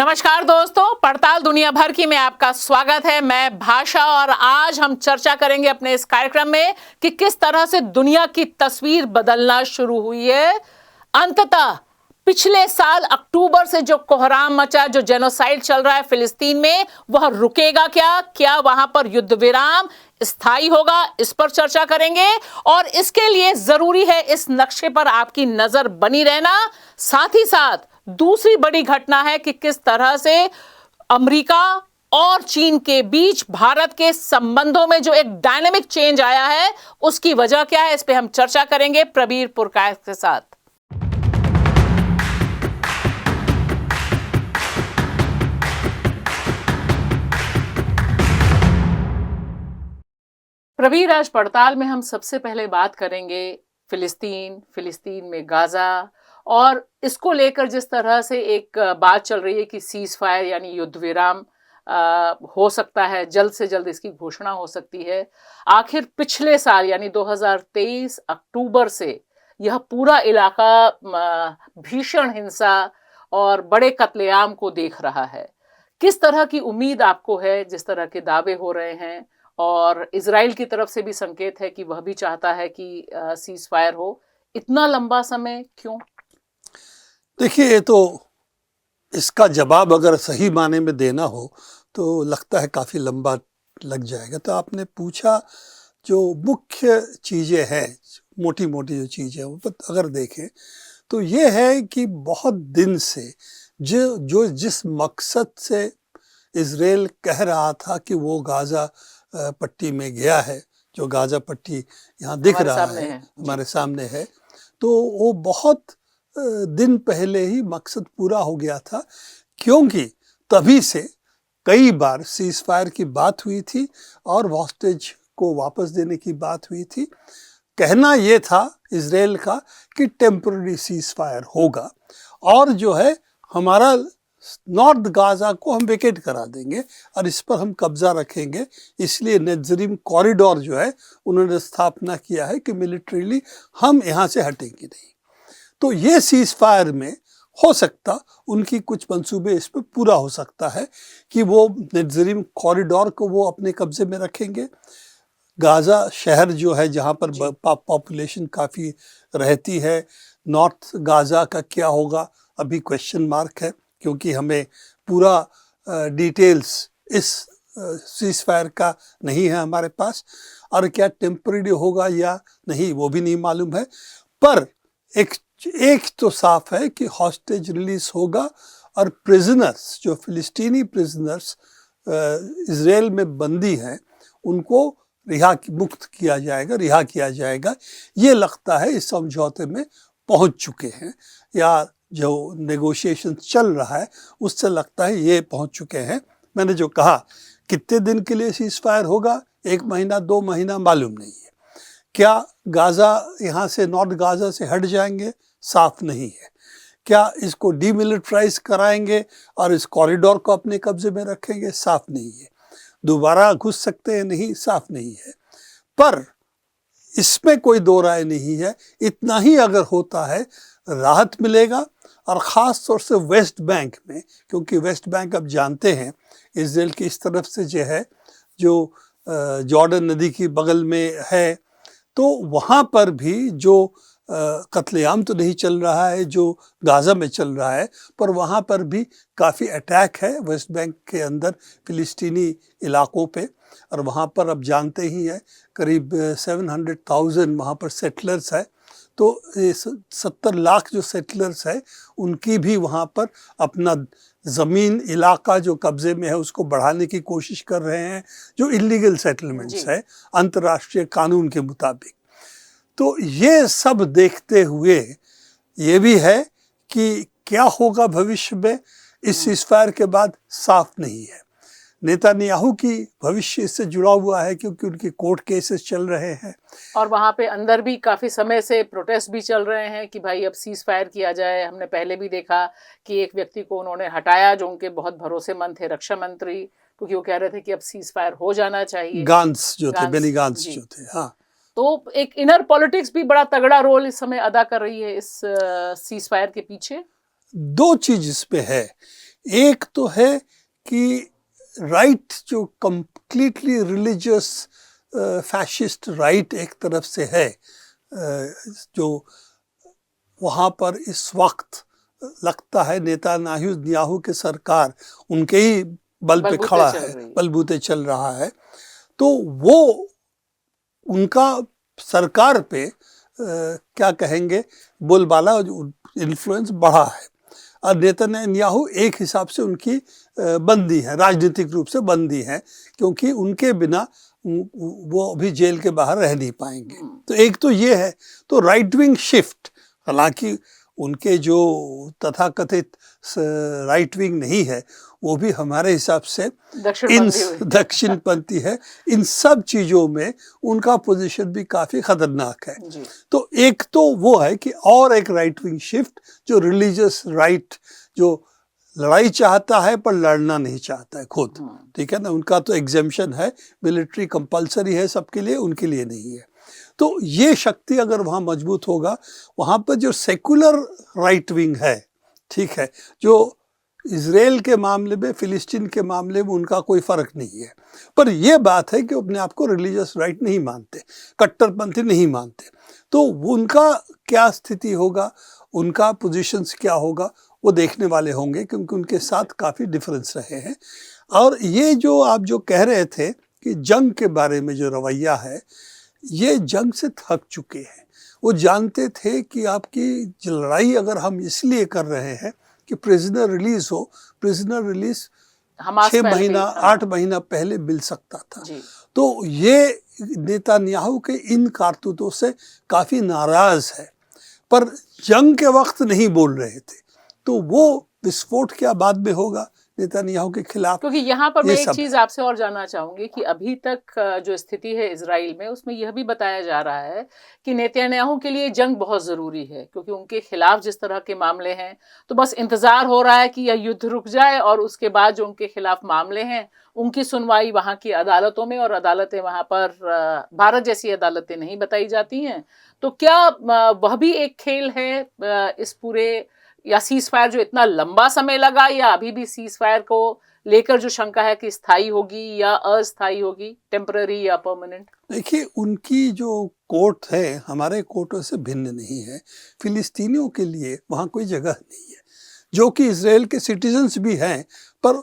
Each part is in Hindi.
नमस्कार दोस्तों, पड़ताल दुनिया भर की में आपका स्वागत है। मैं भाषा और आज हम चर्चा करेंगे अपने इस कार्यक्रम में कि किस तरह से दुनिया की तस्वीर बदलना शुरू हुई है। अंततः पिछले साल अक्टूबर से जो कोहराम मचा, जो जेनोसाइड चल रहा है फिलिस्तीन में, वह रुकेगा क्या? क्या वहां पर युद्ध विराम स्थायी होगा? इस पर चर्चा करेंगे और इसके लिए जरूरी है इस नक्शे पर आपकी नजर बनी रहना। साथ ही साथ दूसरी बड़ी घटना है कि किस तरह से अमेरिका और चीन के बीच भारत के संबंधों में जो एक डायनेमिक चेंज आया है, उसकी वजह क्या है, इस पे हम चर्चा करेंगे प्रबीर पुरकायत के साथ। प्रबीर, आज पड़ताल में हम सबसे पहले बात करेंगे फिलिस्तीन में गाजा और इसको लेकर जिस तरह से एक बात चल रही है कि सीज फायर यानी युद्ध विराम हो सकता है, जल्द से जल्द इसकी घोषणा हो सकती है। आखिर पिछले साल यानी 2023 अक्टूबर से यह पूरा इलाका भीषण हिंसा और बड़े कत्लेआम को देख रहा है। किस तरह की उम्मीद आपको है, जिस तरह के दावे हो रहे हैं, और इजराइल की तरफ से भी संकेत है कि वह भी चाहता है कि सीज फायर हो, इतना लंबा समय क्यों? देखिए, ये तो इसका जवाब अगर सही माने में देना हो तो लगता है काफ़ी लंबा लग जाएगा। तो आपने पूछा, जो मुख्य चीज़ें हैं, मोटी मोटी जो चीज़ें वो अगर देखें तो ये है कि बहुत दिन से जो जिस मकसद से इज़राइल कह रहा था कि वो गाज़ा पट्टी में गया है, जो गाज़ा पट्टी यहाँ दिख रहा है, हमारे सामने है, तो वो बहुत दिन पहले ही मकसद पूरा हो गया था, क्योंकि तभी से कई बार सीज फायर की बात हुई थी और हॉस्टेज को वापस देने की बात हुई थी। कहना ये था इजराइल का कि टेम्पररी सीज फायर होगा और जो है हमारा नॉर्थ गाजा को हम वेकेट करा देंगे और इस पर हम कब्जा रखेंगे। इसलिए नेत्जरीम कॉरिडोर जो है उन्होंने स्थापना किया है कि मिलिट्रीली हम यहाँ से हटेंगे नहीं। तो ये सीज फायर में हो सकता उनकी कुछ मंसूबे इस पर पूरा हो सकता है कि वो नेत्जरीम कॉरिडोर को वो अपने कब्जे में रखेंगे। गाज़ा शहर जो है जहाँ पर पॉपुलेशन काफ़ी रहती है, नॉर्थ गाज़ा का क्या होगा अभी क्वेश्चन मार्क है, क्योंकि हमें पूरा डिटेल्स इस सीज फायर का नहीं है हमारे पास, और क्या टेम्पररी होगा या नहीं वो भी नहीं मालूम है। पर एक तो साफ है कि हॉस्टेज रिलीज होगा और प्रिजनर्स, जो फिलिस्तीनी प्रिजनर्स इजराइल में बंदी हैं, उनको मुक्त किया जाएगा। ये लगता है इस समझौते में पहुंच चुके हैं, या जो नेगोशिएशन चल रहा है उससे लगता है ये पहुंच चुके हैं। मैंने जो कहा कितने दिन के लिए सीज फायर होगा, 1 महीना 2 महीना मालूम नहीं है। क्या गाज़ा यहाँ से नॉर्थ गाज़ा से हट जाएंगे, साफ नहीं है। क्या इसको डीमिलिटराइज कराएंगे और इस कॉरिडोर को अपने कब्जे में रखेंगे, साफ नहीं है। दोबारा घुस सकते हैं, नहीं, साफ नहीं है। पर इसमें कोई दो राय नहीं है, इतना ही अगर होता है राहत मिलेगा, और ख़ास तौर से वेस्ट बैंक में, क्योंकि वेस्ट बैंक अब जानते हैं इजराइल की इस तरफ से जो है, जो जॉर्डन नदी की बगल में है, तो वहाँ पर भी जो कत्लेआम तो नहीं चल रहा है जो गाज़ा में चल रहा है, पर वहाँ पर भी काफ़ी अटैक है वेस्ट बैंक के अंदर फिलिस्तीनी इलाकों पे। और वहाँ पर अब जानते ही हैं करीब 700,000 वहाँ पर सेटलर्स है, तो 70 लाख जो सेटलर्स है उनकी भी वहाँ पर अपना ज़मीन इलाका जो कब्ज़े में है उसको बढ़ाने की कोशिश कर रहे हैं, जो इलीगल सेटलमेंट्स है अंतर्राष्ट्रीय कानून के मुताबिक। तो ये सब देखते हुए ये भी है कि क्या होगा भविष्य में इस सीज़फायर के बाद, साफ नहीं है। नेतान्याहू की भविष्य इससे जुड़ा हुआ है, क्योंकि उनके कोर्ट केसेस चल रहे हैं और वहाँ पे अंदर भी काफ़ी समय से प्रोटेस्ट भी चल रहे हैं कि भाई अब सीज फायर किया जाए। हमने पहले भी देखा कि एक व्यक्ति को उन्होंने हटाया जो उनके बहुत भरोसेमंद थे, रक्षा मंत्री, क्योंकि वो कह रहे थे कि अब सीज फायर हो जाना चाहिए। गांस जो थे, बेनी गांस जो थे, हाँ। तो एक इनर पॉलिटिक्स भी बड़ा तगड़ा रोल इस समय अदा कर रही है इस सीज फायर के पीछे। दो चीज इसमें है एक तो है कि राइट जो कंप्लीटली रिलीजियस फैशिस्ट राइट एक तरफ से है, जो वहाँ पर इस वक्त लगता है नेतान्याहू की सरकार उनके ही बल पे खड़ा है, बलबूते चल रहा है, तो वो उनका सरकार पे क्या कहेंगे बोलबाला इन्फ्लुएंस बढ़ा है। और नेतन्याहू एक हिसाब से उनकी बंदी है, राजनीतिक रूप से बंदी है, क्योंकि उनके बिना वो अभी जेल के बाहर रह नहीं पाएंगे। तो एक तो ये है, तो राइट विंग शिफ्ट, हालांकि उनके जो तथाकथित राइट विंग नहीं है, वो भी हमारे हिसाब से दक्षिणपंथी है। इन सब चीज़ों में उनका पोजीशन भी काफ़ी खतरनाक है। तो एक तो वो है कि और एक राइट विंग शिफ्ट जो रिलीजियस राइट, जो लड़ाई चाहता है पर लड़ना नहीं चाहता है खुद, ठीक है ना, उनका तो एग्जेम्पशन है, मिलिट्री कंपलसरी है सबके लिए, उनके लिए नहीं है। तो ये शक्ति अगर वहाँ मजबूत होगा, वहाँ पर जो सेकुलर राइट विंग है, ठीक है, जो इजराइल के मामले में, फिलिस्तीन के मामले में उनका कोई फर्क नहीं है, पर यह बात है कि अपने आप को रिलीजियस राइट नहीं मानते, कट्टरपंथी नहीं मानते, तो उनका क्या स्थिति होगा, उनका पोजीशंस क्या होगा, वो देखने वाले होंगे, क्योंकि उनके साथ काफ़ी डिफरेंस रहे हैं। और ये जो आप जो कह रहे थे कि जंग के बारे में जो रवैया है, ये जंग से थक चुके हैं। वो जानते थे कि आपकी लड़ाई अगर हम इसलिए कर रहे हैं कि प्रिजनर रिलीज हो, प्रिजनर रिलीज 6 महीना 8 महीना पहले मिल सकता था। तो ये नेतन्याहू के इन कारतूतों से काफ़ी नाराज़ है, पर जंग के वक्त नहीं बोल रहे थे। तो वो विस्फोट क्या बाद में होगा नेतन्याहू के खिलाफ। क्योंकि यहाँ पर मैं एक चीज आपसे और जानना चाहूंगी कि अभी तक जो स्थिति है इजराइल में, उसमें यह भी बताया जा रहा है कि नेतन्याहू के लिए जंग बहुत जरूरी है, क्योंकि उनके खिलाफ जिस तरह के मामले हैं, तो बस इंतजार हो रहा है कि यह युद्ध रुक जाए और उसके बाद जो उनके खिलाफ मामले हैं उनकी सुनवाई वहाँ की अदालतों में, और अदालतें वहाँ पर भारत जैसी अदालतें नहीं बताई जाती हैं। तो क्या वह भी एक खेल है इस पूरे, या सीज फायर जो इतना लंबा समय लगा, या अभी भी सीज फायर को लेकर जो शंका है कि स्थायी होगी या अस्थायी होगी, टेम्पररी या परमानेंट? देखिए, उनकी जो कोर्ट है हमारे कोर्टों से भिन्न नहीं है। फिलिस्तीनियों के लिए वहाँ कोई जगह नहीं है, जो कि इजराइल के सिटीजन्स भी हैं पर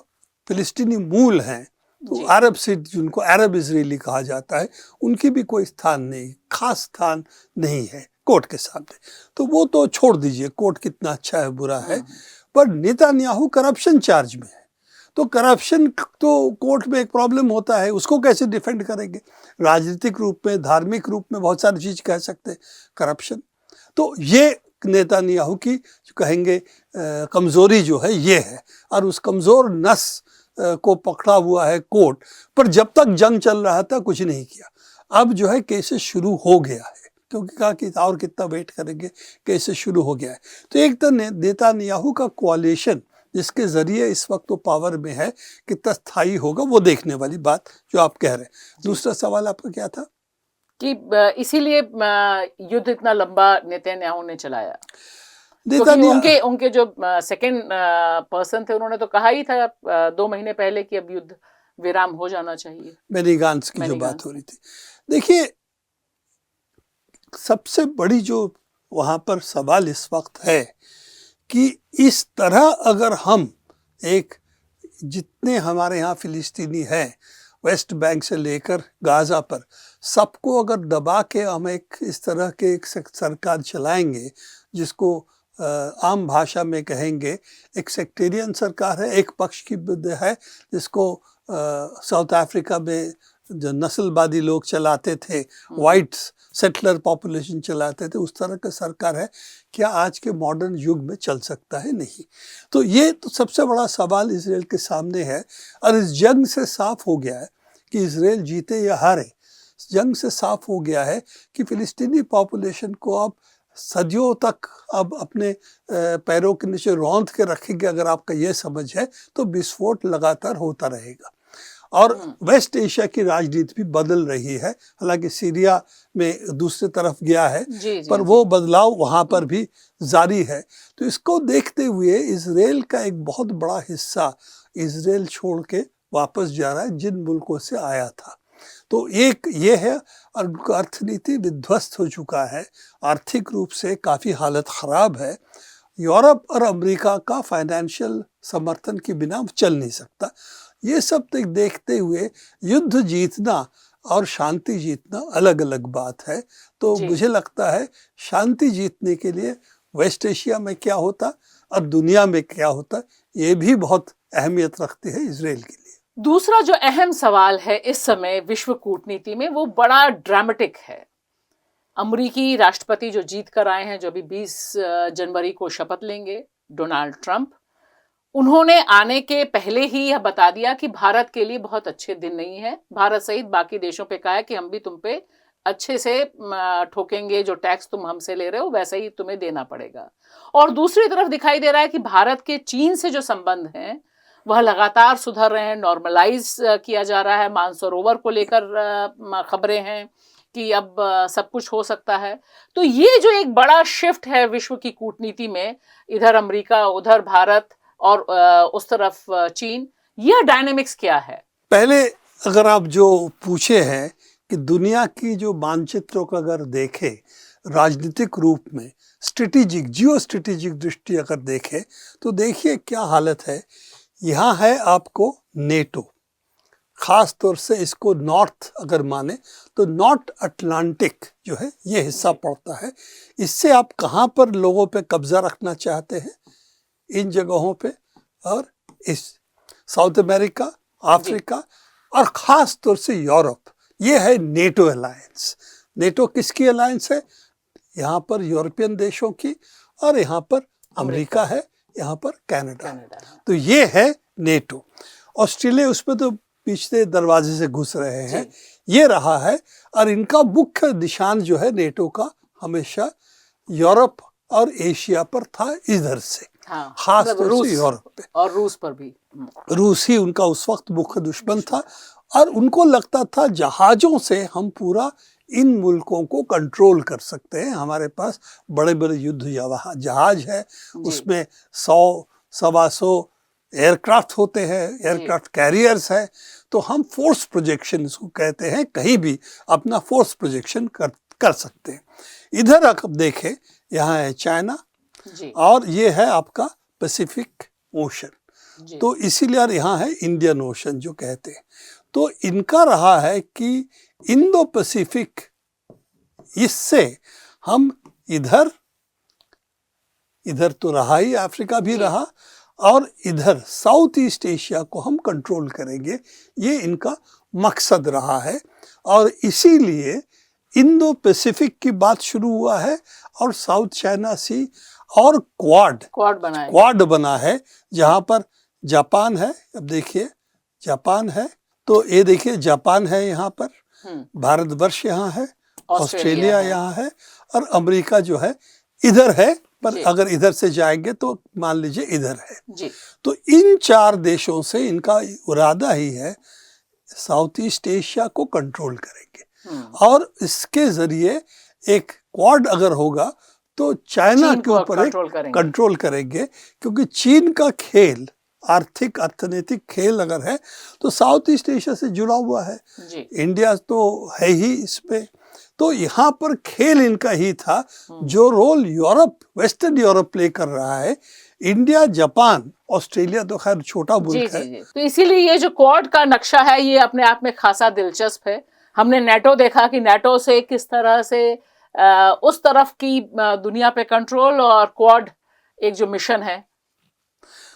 फिलिस्तीनी मूल हैं, तो अरब से, जिनको अरब इजरायली कहा जाता है, उनकी भी कोई स्थान नहीं, खास स्थान नहीं है कोर्ट के सामने। तो वो तो छोड़ दीजिए, कोर्ट कितना अच्छा है बुरा है, पर नेतन्याहू करप्शन चार्ज में है, तो करप्शन तो कोर्ट में एक प्रॉब्लम होता है, उसको कैसे डिफेंड करेंगे? राजनीतिक रूप में, धार्मिक रूप में बहुत सारी चीज़ कह सकते हैं, करप्शन। तो ये नेतन्याहू की जो कहेंगे कमज़ोरी जो है ये है, और उस कमज़ोर नस को पकड़ा हुआ है कोर्ट। पर जब तक जंग चल रहा था कुछ नहीं किया, अब जो है केसेस शुरू हो गया है, क्योंकि कहा कि और कितना वेट करेंगे, केसेस शुरू हो गया है। तो एक तो नेतन्याहू का कोalition जिसके जरिए इस वक्त तो पावर में है, कितना स्थायी होगा वो देखने वाली बात जो आप कह रहे हैं। दूसरा सवाल आपका क्या था? कि इसीलिए युद्ध इतना लंबा नेतन्याहू ने चलाया, क्योंकि उनके जो सेकंड पर्सन थे उन्होंने तो कहा ही था 2 महीने पहले कि अब युद्ध विराम हो जाना चाहिए। बेनी गांट्ज की जो बात हो रही थी, देखिए सबसे बड़ी जो वहाँ पर सवाल इस वक्त है कि इस तरह अगर हम एक, जितने हमारे यहाँ फिलिस्तीनी हैं वेस्ट बैंक से लेकर गाज़ा पर, सबको अगर दबा के हम एक इस तरह के एक सरकार चलाएंगे, जिसको आम भाषा में कहेंगे एक सेक्टेरियन सरकार है, एक पक्ष की है, जिसको साउथ अफ्रीका में जो नस्लवादी लोग चलाते थे, वाइट सेटलर पॉपुलेशन चलाते थे, उस तरह का सरकार है, क्या आज के मॉडर्न युग में चल सकता है? नहीं। तो ये तो सबसे बड़ा सवाल इजराइल के सामने है, और इस जंग से साफ हो गया है कि इजराइल जीते या हारे, जंग से साफ हो गया है कि फिलिस्तीनी पॉपुलेशन को अब सदियों तक अब अपने पैरों के नीचे रौंद के रखेंगे, अगर आपका ये समझ है, तो विस्फोट लगातार होता रहेगा। और वेस्ट एशिया की राजनीति भी बदल रही है। हालांकि सीरिया में दूसरी तरफ गया है, पर वो बदलाव वहाँ पर भी जारी है। तो इसको देखते हुए इजराइल का एक बहुत बड़ा हिस्सा इजराइल छोड़ के वापस जा रहा है जिन मुल्कों से आया था। तो एक ये है, और उनका अर्थनीति विध्वस्त हो चुका है, आर्थिक रूप से काफ़ी हालत ख़राब है। यूरोप और अमेरिका का फाइनेंशियल समर्थन के बिना चल नहीं सकता। ये सब तक देखते हुए युद्ध जीतना और शांति जीतना अलग अलग बात है। तो मुझे लगता है शांति जीतने के लिए वेस्ट एशिया में क्या होता और दुनिया में क्या होता, ये भी बहुत अहमियत रखती है इजराइल के लिए। दूसरा जो अहम सवाल है इस समय विश्व कूटनीति में, वो बड़ा ड्रामेटिक है। अमेरिकी राष्ट्रपति जो जीत कर आए हैं, जो अभी 20 जनवरी को शपथ लेंगे, डोनाल्ड ट्रंप, उन्होंने आने के पहले ही यह बता दिया कि भारत के लिए बहुत अच्छे दिन नहीं है। भारत सहित बाकी देशों पे कहा है कि हम भी तुम पे अच्छे से ठोकेंगे, जो टैक्स तुम हमसे ले रहे हो वैसा ही तुम्हें देना पड़ेगा। और दूसरी तरफ दिखाई दे रहा है कि भारत के चीन से जो संबंध हैं वह लगातार सुधर रहे हैं, नॉर्मलाइज किया जा रहा है। मानसरोवर को लेकर खबरें हैं कि अब सब कुछ हो सकता है। तो ये जो एक बड़ा शिफ्ट है विश्व की कूटनीति में, इधर अमेरिका, उधर भारत और उस तरफ चीन, यह डायनेमिक्स क्या है? पहले अगर आप जो पूछे हैं कि दुनिया की जो मानचित्रों का अगर देखें राजनीतिक रूप में, स्ट्रेटेजिक, जियो स्ट्रेटेजिक दृष्टि अगर देखें, तो देखिए क्या हालत है। यहाँ है आपको नेटो, खास तौर से इसको नॉर्थ अगर माने तो नॉर्थ अटलांटिक जो है ये हिस्सा पड़ता है। इससे आप कहाँ पर लोगों पे कब्जा रखना चाहते हैं, इन जगहों पे, और इस साउथ अमेरिका, अफ्रीका और ख़ास तौर से यूरोप, ये है नेटो अलायंस। नेटो किसकी अलायंस है? यहाँ पर यूरोपियन देशों की, और यहाँ पर अमेरिका है, यहाँ पर कनाडा। तो ये है नेटो। ऑस्ट्रेलिया उसमें तो पिछले दरवाजे से घुस रहे हैं, ये रहा है। और इनका मुख्य निशान जो है नेटो का हमेशा यूरोप और एशिया पर था, इधर से खास तौर से यूरोप पे, और रूस पर भी। रूस ही उनका उस वक्त मुख्य दुश्मन था, और उनको लगता था जहाज़ों से हम पूरा इन मुल्कों को कंट्रोल कर सकते हैं। हमारे पास बड़े बड़े युद्ध जहाज है, उसमें 100-125 एयरक्राफ्ट होते हैं, एयरक्राफ्ट कैरियर्स है। तो हम फोर्स प्रोजेक्शन इसको कहते हैं, कहीं भी अपना फोर्स प्रोजेक्शन कर सकते हैं। इधर आप देखें, यहाँ है चाइना और ये है आपका पैसिफिक ओशन। तो इसीलिए यहाँ है इंडियन ओशन जो कहते हैं। तो इनका रहा है कि इंडो पैसिफिक, इससे हम इधर तो रहा ही, अफ्रीका भी रहा, और इधर साउथ ईस्ट एशिया को हम कंट्रोल करेंगे, ये इनका मकसद रहा है। और इसीलिए इंडो पैसिफिक की बात शुरू हुआ है, और साउथ चाइना सी और क्वाड बना है, जहाँ पर जापान है। अब देखिए जापान है, तो ये देखिए जापान है यहाँ पर, भारतवर्ष यहाँ है, ऑस्ट्रेलिया यहाँ है, और अमेरिका जो है इधर है, पर अगर इधर से जाएंगे तो मान लीजिए इधर है। तो इन 4 देशों से इनका इरादा ही है साउथ ईस्ट एशिया को कंट्रोल करेंगे, और इसके जरिए एक क्वाड अगर होगा तो चाइना के ऊपर कंट्रोल करेंगे, क्योंकि चीन का खेल, आर्थिक अर्थनैतिक खेल अगर है तो साउथ ईस्ट एशिया से जुड़ा हुआ है। इंडिया तो है ही इसमें। तो यहाँ पर खेल इनका ही था, जो role Europe, western Europe play कर रहा है। इंडिया, जापान, ऑस्ट्रेलिया तो खैर छोटा मुल्क है। तो इसीलिए ये जो क्वाड का नक्शा है ये अपने आप में खासा दिलचस्प है। हमने नेटो देखा कि नेटो से किस तरह से उस तरफ की दुनिया पे कंट्रोल, और क्वाड एक जो मिशन है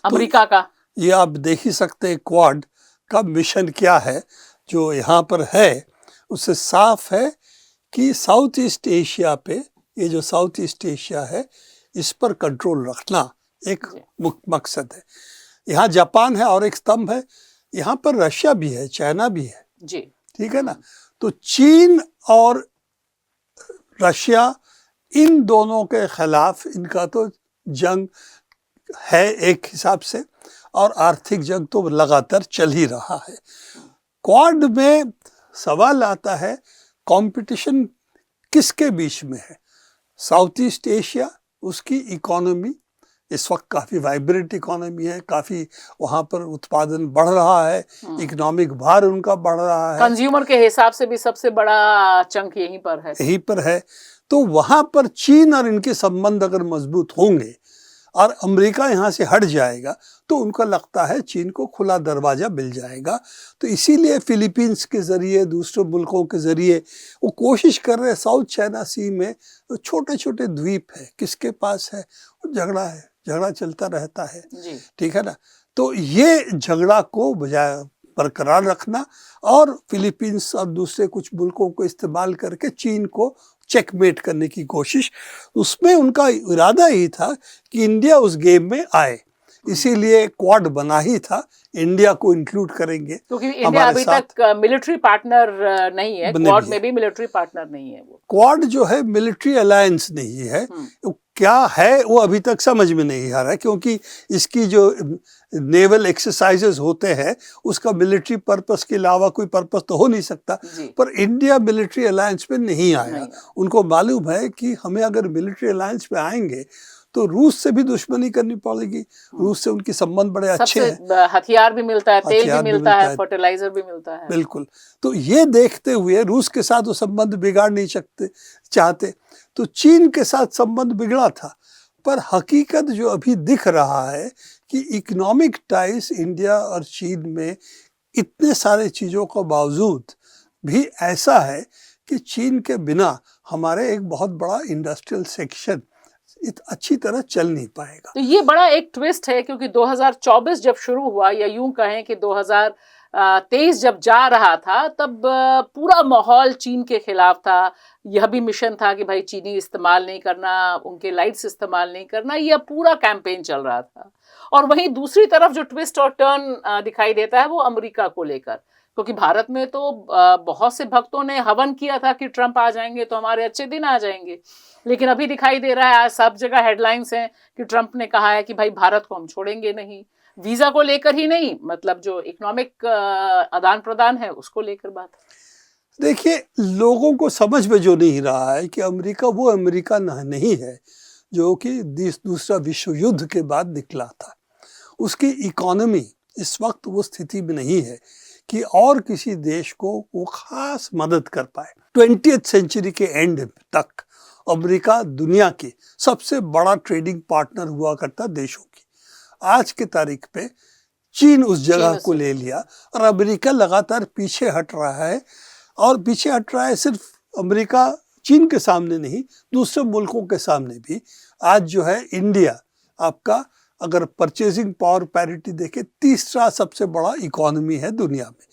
अमेरिका का, ये आप देख ही सकते हैं क्वाड का मिशन क्या है। जो यहाँ पर है उससे साफ है कि साउथ ईस्ट एशिया पे, ये जो साउथ ईस्ट एशिया है इस पर कंट्रोल रखना एक मुख्य मकसद है। यहाँ जापान है और एक स्तंभ है, यहाँ पर रशिया भी है, चाइना भी है, ठीक है ना। तो चीन और रशिया, इन दोनों के खिलाफ इनका तो जंग है एक हिसाब से, और आर्थिक जंग तो लगातार चल ही रहा है। क्वाड में सवाल आता है कंपटीशन किसके बीच में है। साउथ ईस्ट एशिया, उसकी इकोनॉमी इस वक्त काफ़ी वाइब्रेंट इकोनॉमी है, काफ़ी वहाँ पर उत्पादन बढ़ रहा है, इकोनॉमिक भार उनका बढ़ रहा है, कंज्यूमर के हिसाब से भी सबसे बड़ा चंक यहीं पर है। तो वहाँ पर चीन और इनके संबंध अगर मजबूत होंगे और अमेरिका यहाँ से हट जाएगा तो उनको लगता है चीन को खुला दरवाज़ा मिल जाएगा। तो इसीलिए फिलीपींस के ज़रिए, दूसरे मुल्कों के ज़रिए वो कोशिश कर रहे हैं। साउथ चाइना सी में छोटे छोटे द्वीप है, किसके पास है, झगड़ा चलता रहता है, ठीक है ना। तो ये झगड़ा को बजाय बरकरार रखना और फिलीपींस और दूसरे कुछ मुल्कों को इस्तेमाल करके चीन को चेकमेट करने की कोशिश, उसमें उनका इरादा ही था कि इंडिया उस गेम में आए, इसीलिए क्वाड बना ही था, इंडिया को इंक्लूड करेंगे क्योंकि इंडिया अभी तक मिलिट्री पार्टनर नहीं है, क्वाड में भी मिलिट्री पार्टनर नहीं है। वो क्वाड जो है मिलिट्री अलायंस नहीं है, क्या है वो अभी तक समझ में नहीं आ रहा है, क्योंकि इसकी जो नेवल एक्सरसाइजेस होते हैं उसका मिलिट्री पर्पस के अलावा कोई पर्पस तो हो नहीं सकता। पर इंडिया मिलिट्री अलायंस पे नहीं आया। उनको मालूम है कि हमें अगर मिलिट्री अलायंस पे आएंगे तो रूस से भी दुश्मनी करनी पड़ेगी, रूस से उनके संबंध बड़े अच्छे हैं, हथियार भी मिलता है, तेल भी मिलता है, फर्टिलाइजर भी मिलता है। बिल्कुल। तो ये देखते हुए रूस के साथ वो संबंध बिगाड़ नहीं चाहते, तो चीन के साथ संबंध बिगड़ा था। पर हकीकत जो अभी दिख रहा है कि इकोनॉमिक टाइज इंडिया और चीन में इतने सारे चीज़ों के बावजूद भी ऐसा है कि चीन के बिना हमारे एक बहुत बड़ा इंडस्ट्रियल सेक्शन अच्छी तरह चल नहीं पाएगा। तो ये बड़ा एक ट्विस्ट है, क्योंकि 2024 जब शुरू हुआ, या यूं कहें कि 2023 जब जा रहा था, तब पूरा माहौल चीन के खिलाफ था। यह भी मिशन था कि भाई चीनी इस्तेमाल नहीं करना, उनके लाइट्स इस्तेमाल नहीं करना, यह पूरा कैंपेन चल रहा था। और वहीं दूसरी तरफ जो ट्विस्ट और टर्न दिखाई देता है वो अमेरिका को लेकर, क्योंकि भारत में तो बहुत से भक्तों ने हवन किया था कि ट्रंप आ जाएंगे तो हमारे अच्छे दिन आ जाएंगे, लेकिन अभी दिखाई दे रहा है, आज सब जगह हेडलाइंस हैं कि ट्रंप ने कहा है कि भाई भारत को हम छोड़ेंगे नहीं। वीजा को लेकर ही नहीं, मतलब जो इकोनॉमिक आदान प्रदान है उसको लेकर बात। देखिए, लोगों को समझ में जो नहीं रहा है कि अमेरिका वो अमेरिका नहीं है जो कि दूसरा विश्व युद्ध के बाद निकला था। उसकी इकोनॉमी इस वक्त वो स्थिति में नहीं है कि और किसी देश को वो खास मदद कर पाए। 20th सेंचुरी के एंड तक अमेरिका दुनिया की सबसे बड़ा ट्रेडिंग पार्टनर हुआ करता देशों की। आज के तारीख पे चीन उस जगह को ले लिया और अमेरिका लगातार पीछे हट रहा है। और पीछे हट रहा है सिर्फ अमेरिका चीन के सामने नहीं, दूसरे मुल्कों के सामने भी। आज जो है इंडिया आपका अगर परचेजिंग पावर पैरिटी देखे तीसरा सबसे बड़ा इकोनॉमी है दुनिया में।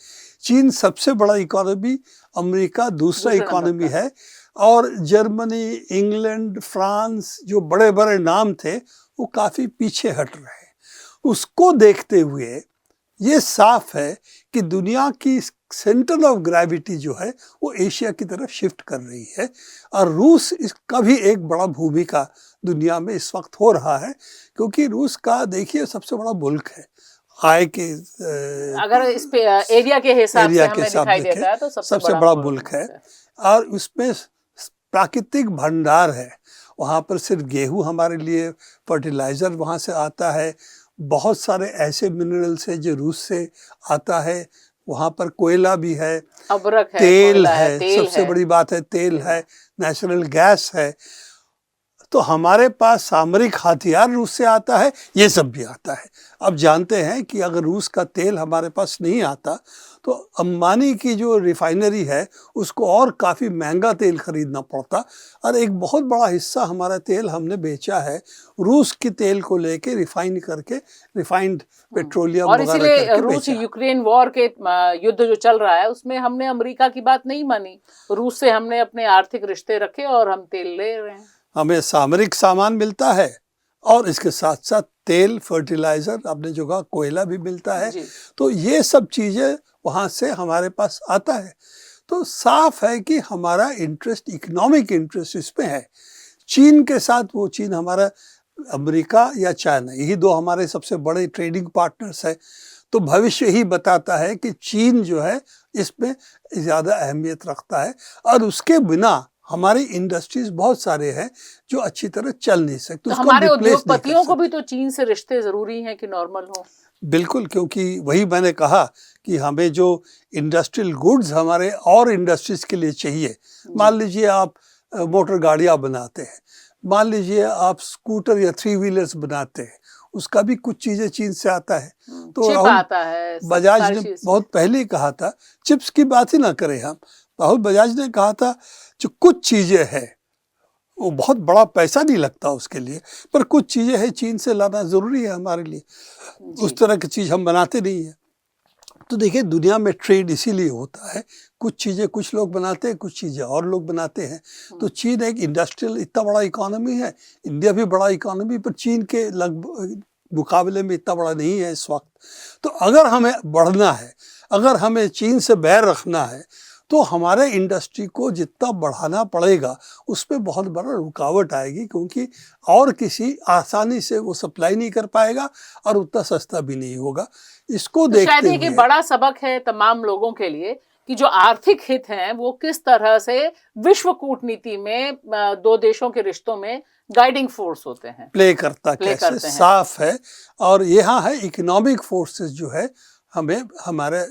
चीन सबसे बड़ा इकोनॉमी, अमेरिका दूसरा इकोनॉमी है। और जर्मनी, इंग्लैंड, फ्रांस जो बड़े बड़े नाम थे वो काफ़ी पीछे हट रहे हैं। उसको देखते हुए ये साफ है कि दुनिया की सेंटर ऑफ ग्रेविटी जो है वो एशिया की तरफ शिफ्ट कर रही है। और रूस इसका भी एक बड़ा भूमिका दुनिया में इस वक्त हो रहा है, क्योंकि रूस का देखिए सबसे बड़ा मुल्क है आय के, अगर इस पे एरिया के हिसाब से हमें दिखाई देता है तो सबसे बड़ा मुल्क है। और उसमें प्राकृतिक भंडार है, वहाँ पर सिर्फ गेहूँ हमारे लिए, फर्टिलाइज़र वहाँ से आता है, बहुत सारे ऐसे मिनरल्स है जो रूस से आता है, वहाँ पर कोयला भी है, अबरक है, तेल है, सबसे बड़ी बात है तेल है, नेचुरल गैस है। तो हमारे पास सामरिक हथियार रूस से आता है, ये सब भी आता है। अब जानते हैं कि अगर रूस का तेल हमारे पास नहीं आता तो अंबानी की जो रिफाइनरी है उसको और काफ़ी महंगा तेल खरीदना पड़ता। और एक बहुत बड़ा हिस्सा हमारा तेल हमने बेचा है रूस के तेल को लेके, रिफाइन करके, रिफाइंड पेट्रोलियम। और इसीलिए रूस यूक्रेन वॉर के युद्ध जो चल रहा है उसमें हमने अमेरिका की बात नहीं मानी, रूस से हमने अपने आर्थिक रिश्ते रखे और हम तेल ले रहे हैं। हमें सामरिक सामान मिलता है और इसके साथ साथ तेल, फर्टिलाइज़र, आपने जो कहा कोयला भी मिलता है। तो ये सब चीज़ें वहाँ से हमारे पास आता है। तो साफ है कि हमारा इंटरेस्ट, इकोनॉमिक इंटरेस्ट इसमें है। चीन के साथ, वो चीन हमारा, अमेरिका या चाइना, यही दो हमारे सबसे बड़े ट्रेडिंग पार्टनर्स है। तो भविष्य ही बताता है कि चीन जो है इसमें ज़्यादा अहमियत रखता है, और उसके बिना हमारी इंडस्ट्रीज बहुत सारे हैं जो अच्छी तरह चल नहीं सकते। तो हमारे उद्योगपतियों को भी तो चीन से रिश्ते जरूरी हैं कि नॉर्मल हो। बिल्कुल, क्योंकि वही मैंने कहा कि हमें जो इंडस्ट्रियल गुड्स हमारे और इंडस्ट्रीज के लिए चाहिए, मान लीजिए आप मोटर गाड़ियाँ बनाते हैं, मान लीजिए आप स्कूटर या 3 व्हीलर्स बनाते हैं, उसका भी कुछ चीज़ें चीन से आता है। तो चिप आता है, बजाज ने बहुत पहले ही कहा था, चिप्स की बात ही ना करें हम, राहुल बजाज ने कहा था जो कुछ चीज़ें हैं वो बहुत बड़ा पैसा नहीं लगता उसके लिए, पर कुछ चीज़ें हैं चीन से लाना ज़रूरी है हमारे लिए, उस तरह की चीज़ हम बनाते नहीं हैं। तो देखिए दुनिया में ट्रेड इसीलिए होता है, कुछ चीज़ें कुछ लोग बनाते हैं, कुछ चीज़ें और लोग बनाते हैं। तो चीन एक इंडस्ट्रियल इतना बड़ा इकोनॉमी है, इंडिया भी बड़ा इकोनॉमी, पर चीन के लगभग मुकाबले में इतना बड़ा नहीं है इस वक्त। तो अगर हमें बढ़ना है, अगर हमें चीन से बैर रखना है, तो हमारे इंडस्ट्री को जितना बढ़ाना पड़ेगा उसमें बहुत बड़ा रुकावट आएगी, क्योंकि और किसी आसानी से वो सप्लाई नहीं कर पाएगा और उतना सस्ता भी नहीं होगा। इसको तो देखते शायद हुए ये बड़ा सबक है तमाम लोगों के लिए कि जो आर्थिक हित हैं वो किस तरह से विश्व कूटनीति में दो देशों के रिश्तों में गाइडिंग फोर्स होते हैं, प्ले करते हैं। साफ है। और यहाँ है इकोनॉमिक फोर्सेस जो है, हमें हमारे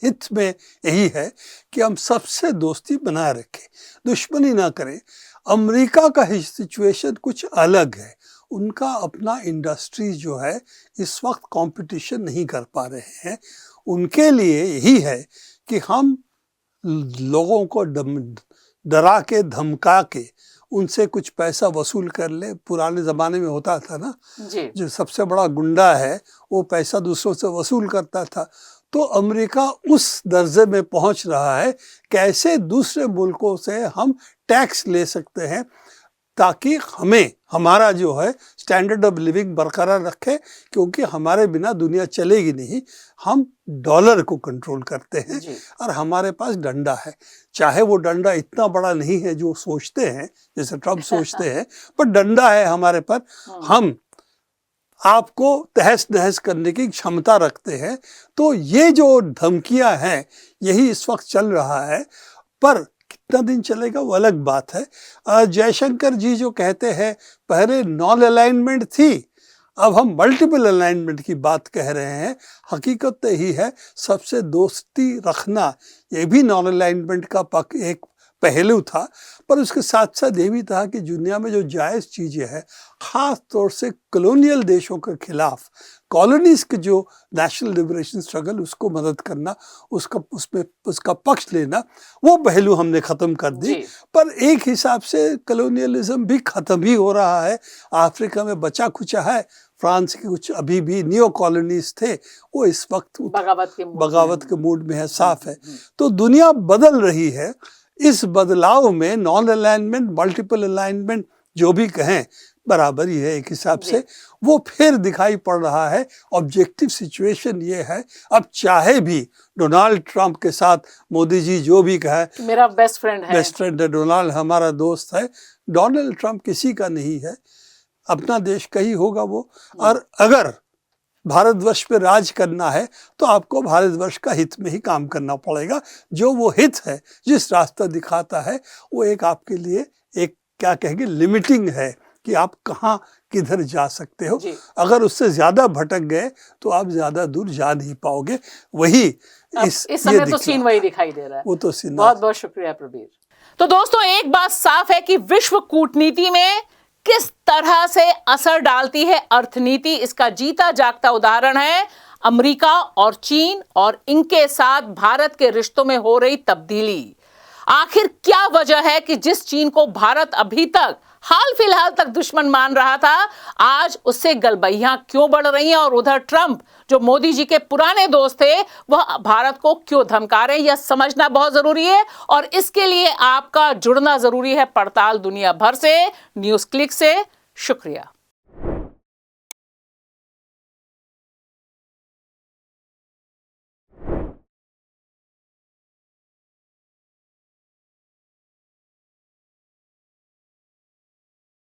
हित में यही है कि हम सबसे दोस्ती बनाए रखें, दुश्मनी ना करें। अमेरिका का सिचुएशन कुछ अलग है, उनका अपना इंडस्ट्री जो है इस वक्त कंपटीशन नहीं कर पा रहे हैं। उनके लिए यही है कि हम लोगों को डरा के धमका के उनसे कुछ पैसा वसूल कर ले। पुराने ज़माने में होता था ना जी। जो सबसे बड़ा गुंडा है वो पैसा दूसरों से वसूल करता था। तो अमेरिका उस दर्जे में पहुंच रहा है, कैसे दूसरे मुल्कों से हम टैक्स ले सकते हैं ताकि हमें हमारा जो है स्टैंडर्ड ऑफ लिविंग बरकरार रखे, क्योंकि हमारे बिना दुनिया चलेगी नहीं। हम डॉलर को कंट्रोल करते हैं और हमारे पास डंडा है, चाहे वो डंडा इतना बड़ा नहीं है जो सोचते हैं, जैसे ट्रम्प सोचते हैं, पर डंडा है हमारे पर। हम आपको तहस नहस करने की क्षमता रखते हैं। तो ये जो धमकियां हैं यही इस वक्त चल रहा है, पर कितना दिन चलेगा वो अलग बात है। जयशंकर जी जो कहते हैं पहले नॉन अलाइनमेंट थी, अब हम मल्टीपल अलाइनमेंट की बात कह रहे हैं। हकीकत तो यही है, सबसे दोस्ती रखना ये भी नॉन अलाइनमेंट का एक पहलू था, पर उसके साथ साथ ये भी था कि दुनिया में जो जायज़ चीज़ें हैं, ख़ास तौर से कॉलोनियल देशों के खिलाफ, कॉलोनीज़ के जो नेशनल लिबरेशन स्ट्रगल उसको मदद करना, उसका पक्ष लेना, वो पहलू हमने ख़त्म कर दी। पर एक हिसाब से कॉलोनियलिज्म भी ख़त्म ही हो रहा है। अफ्रीका में बचा कुचा है, फ्रांस के कुछ अभी भी नियो कॉलोनीज थे, वो इस वक्त बगावत के मूड में है, साफ है। तो दुनिया बदल रही है। इस बदलाव में नॉन अलाइनमेंट, मल्टीपल अलाइनमेंट जो भी कहें बराबर ही है एक हिसाब से, वो फिर दिखाई पड़ रहा है। ऑब्जेक्टिव सिचुएशन ये है, अब चाहे भी डोनाल्ड ट्रंप के साथ मोदी जी जो भी कहे, मेरा बेस्ट फ्रेंड है, डोनाल्ड हमारा दोस्त है, डोनाल्ड ट्रंप किसी का नहीं है, अपना देश का ही होगा वो। और अगर भारतवर्ष पे राज करना है तो आपको भारतवर्ष का हित में ही काम करना पड़ेगा। जो वो हित है, जिस रास्ता दिखाता है, वो एक आपके लिए एक क्या कहेंगे लिमिटिंग है कि आप कहाँ किधर जा सकते हो। अगर उससे ज्यादा भटक गए तो आप ज्यादा दूर जा नहीं पाओगे। वही इस समय तो सीन वही दिखाई दे रहा है। वो तो सीन। बहुत बहुत शुक्रिया प्रबीर। तो दोस्तों एक बात साफ है कि विश्व कूटनीति में किस तरह से असर डालती है अर्थनीति, इसका जीता जागता उदाहरण है अमेरिका और चीन और इनके साथ भारत के रिश्तों में हो रही तब्दीली। आखिर क्या वजह है कि जिस चीन को भारत अभी तक हाल फिलहाल तक दुश्मन मान रहा था, आज उससे गलबैयां क्यों बढ़ रही हैं, और उधर ट्रंप जो मोदी जी के पुराने दोस्त थे वह भारत को क्यों धमका रहे हैं, यह समझना बहुत जरूरी है। और इसके लिए आपका जुड़ना जरूरी है पड़ताल दुनिया भर से, न्यूज़ क्लिक से। शुक्रिया।